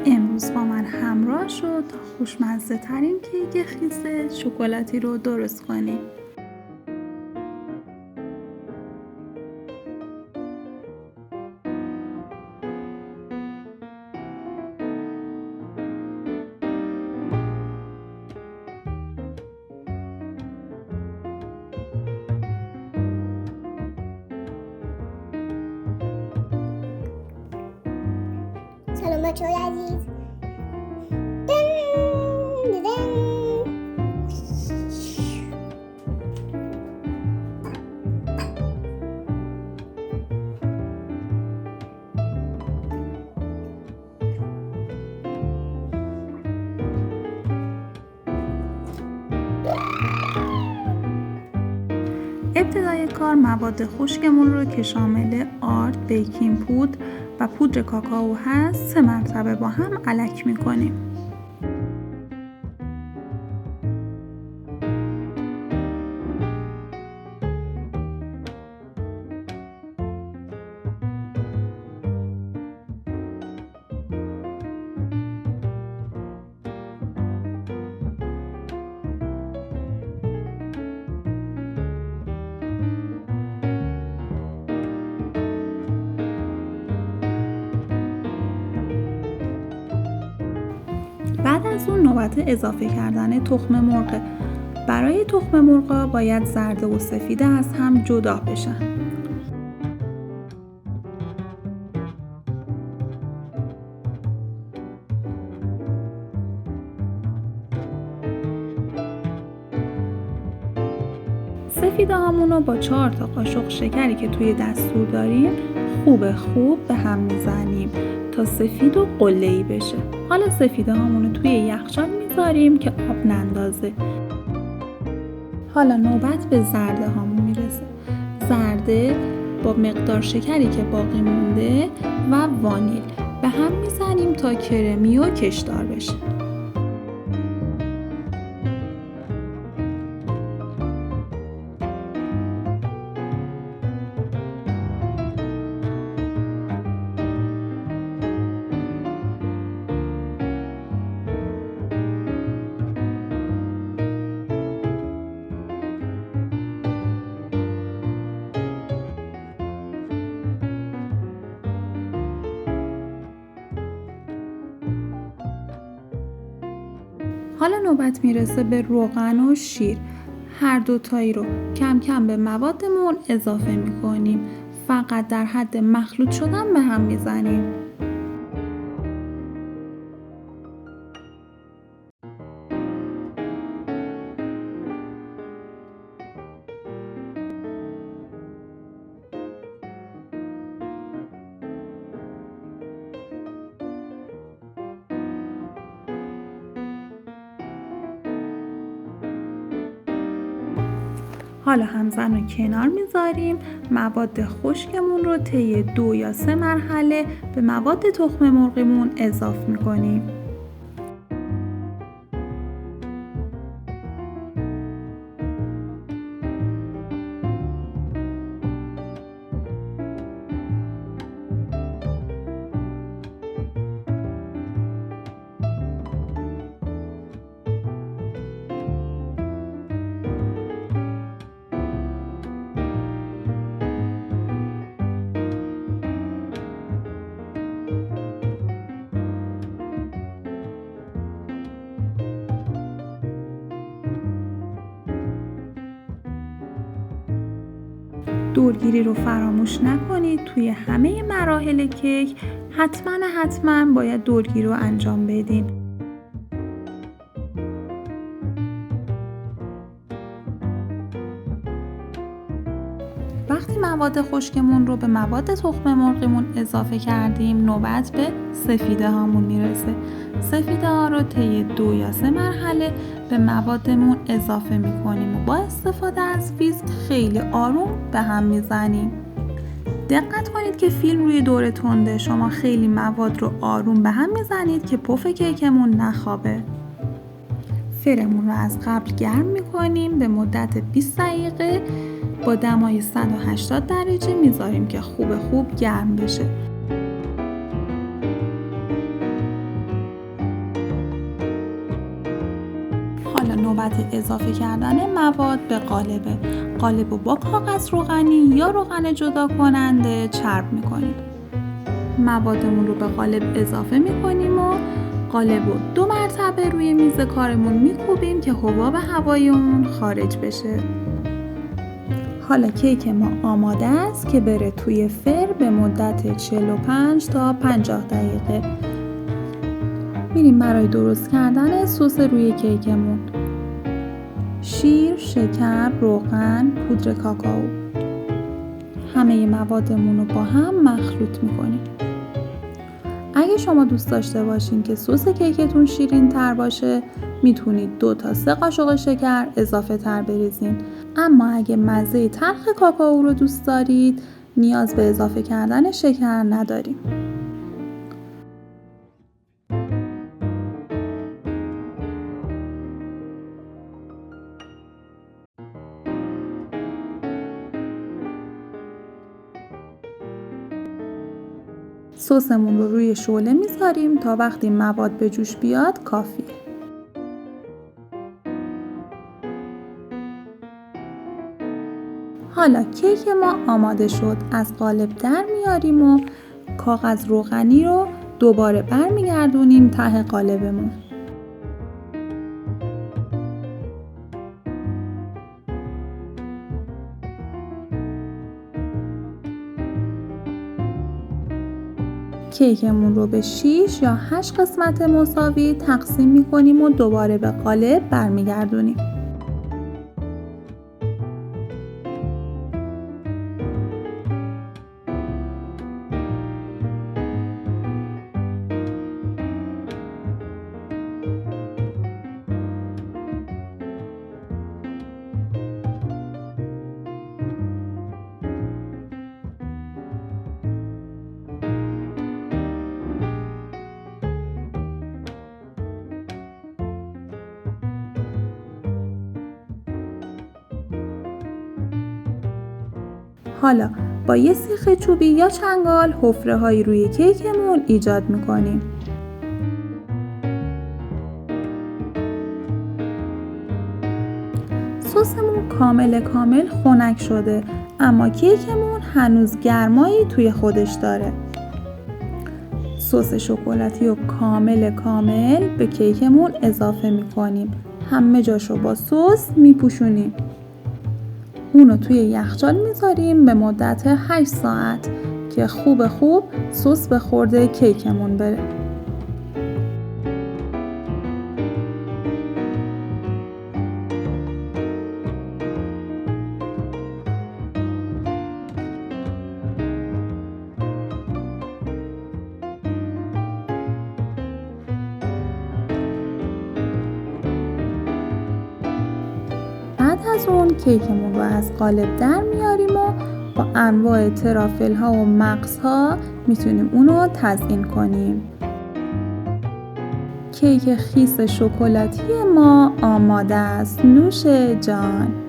امروز با من همراه شو تا خوشمزه ترین کیک خیس شکلاتی رو درست کنیم. سلام بچه‌های عزیز. ابتدای کار مواد خشکمون رو که شامل آرد، بیکینگ پودر و پودر کاکائو هست 3 مرتبه با هم الک میکنیم. بعد از اون نوبت اضافه کردن تخم مرغ. برای تخم مرغا باید زرد و سفیده از هم جدا بشن. سفیده هامون رو با 4 تا قاشق شکری که توی دستور داریم خوب به هم میزنیم تا سفید و قله‌ای بشه. حالا سفیده هامون رو توی یخچال میذاریم که آب نندازه. حالا نوبت به زرده هامون میرسه. زرده با مقدار شکری که باقی مونده و وانیل به هم میزنیم تا کرمی و کشدار بشه. حالا نوبت میرسه به روغن و شیر. هر دوتایی رو کم کم به موادمون اضافه میکنیم. فقط در حد مخلوط شدن به هم میزنیم. حالا همزن رو کنار میذاریم. مواد خشکمون رو طی 2 یا 3 مرحله به مواد تخم مرغمون اضافه میکنیم. دورگیری رو فراموش نکنید. توی همه مراحل کیک حتما باید دورگیری رو انجام بدین. وقتی مواد خشکمون رو به مواد تخم مرغمون اضافه کردیم نوبت به سفیده هامون میرسه. سفیده ها رو طی 2 یا 3 مرحله به موادمون اضافه میکنیم و با استفاده از ویسک خیلی آروم به هم میزنیم. دقت کنید که فیلم روی دور تنده. شما خیلی مواد رو آروم به هم میزنید که پف کیکمون نخوابه. فرمون رو از قبل گرم میکنیم. به مدت 20 دقیقه با دمای 180 درجه میذاریم که خوب گرم بشه. نوبت اضافه کردن مواد به قالبه. قالب رو با کاغذ روغنی یا روغن جدا کننده چرب میکنیم. موادمون رو به قالب اضافه میکنیم و قالب رو 2 مرتبه روی میز کارمون میکوبیم که حباب هوایی اون خارج بشه. حالا کیک ما آماده است که بره توی فر به مدت 45 تا 50 دقیقه. میریم برای درست کردن سس روی کیکمون. شیر، شکر، روغن، پودر کاکائو. همه موادمون رو با هم مخلوط میکنیم. اگه شما دوست داشته باشین که سس کیکتون شیرین تر باشه، میتونید 2 تا 3 قاشق شکر اضافه تر بریزین. اما اگه مزه تلخ کاکائو رو دوست دارید، نیاز به اضافه کردن شکر نداریم. سسمون رو روی شعله میذاریم تا وقتی مواد به جوش بیاد کافیه. حالا کیک ما آماده شد. از قالب در میاریم و کاغذ روغنی رو دوباره برمیگردونیم ته قالبمون. کیکمون رو به 6 یا 8 قسمت مساوی تقسیم میکنیم و دوباره به قالب برمیگردونیم. حالا با یه سیخ چوبی یا چنگال حفره هایی روی کیکمون ایجاد میکنیم. سسمون کامل خنک شده، اما کیکمون هنوز گرمایی توی خودش داره. سس شکلاتی رو کامل به کیکمون اضافه میکنیم. همه جاشو با سس میپوشونیم. اونو توی یخچال میذاریم به مدت 8 ساعت که خوب سس به خورده کیکمون بره. بعد از اون کیکمون رو از قالب در میاریم و با انواع ترافل ها و مغز ها میتونیم اونو تزیین کنیم. کیک خیس شکلاتی ما آماده است. نوش جان.